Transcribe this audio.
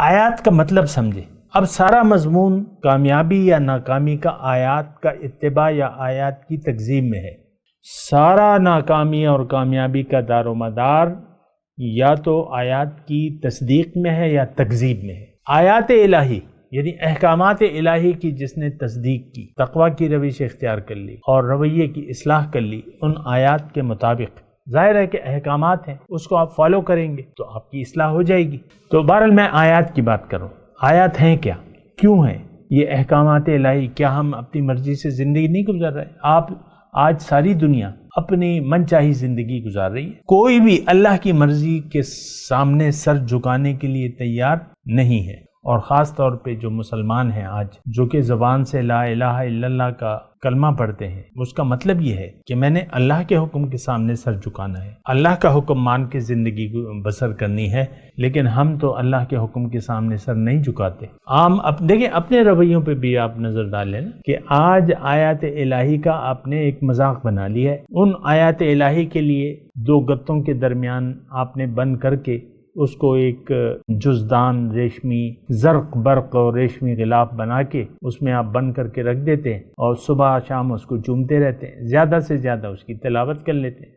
آیات کا مطلب سمجھے۔ اب سارا مضمون کامیابی یا ناکامی کا آیات کا اتباع یا آیات کی تکذیب میں ہے۔ سارا ناکامی اور کامیابی کا دار و مدار یا تو آیات کی تصدیق میں ہے یا تکذیب میں ہے۔ آیات الہی یعنی احکامات الہی کی جس نے تصدیق کی، تقوی کی روش اختیار کر لی اور رویے کی اصلاح کر لی ان آیات کے مطابق، ظاہر ہے کہ احکامات ہیں، اس کو آپ فالو کریں گے تو آپ کی اصلاح ہو جائے گی۔ تو بہرحال میں آیات کی بات کروں۔ آیات ہیں کیا؟ کیوں ہیں یہ احکامات الہی؟ کیا ہم اپنی مرضی سے زندگی نہیں گزار رہے؟ آج ساری دنیا اپنی من چاہی زندگی گزار رہی ہے، کوئی بھی اللہ کی مرضی کے سامنے سر جھکانے کے لیے تیار نہیں ہے۔ اور خاص طور پہ جو مسلمان ہیں آج، جو کہ زبان سے لا الہ الا اللہ کا کلمہ پڑھتے ہیں، اس کا مطلب یہ ہے کہ میں نے اللہ کے حکم کے سامنے سر جھکانا ہے، اللہ کا حکم مان کے زندگی بسر کرنی ہے، لیکن ہم تو اللہ کے حکم کے سامنے سر نہیں جھکاتے۔ دیکھیں اپنے رویوں پہ بھی آپ نظر ڈالیں کہ آج آیات الہی کا آپ نے ایک مذاق بنا لیا ہے۔ ان آیات الہی کے لیے دو گتوں کے درمیان آپ نے بند کر کے اس کو ایک جزدان ریشمی زرق برق اور ریشمی غلاف بنا کے اس میں آپ بند کر کے رکھ دیتے ہیں اور صبح شام اس کو چومتے رہتے ہیں، زیادہ سے زیادہ اس کی تلاوت کر لیتے ہیں۔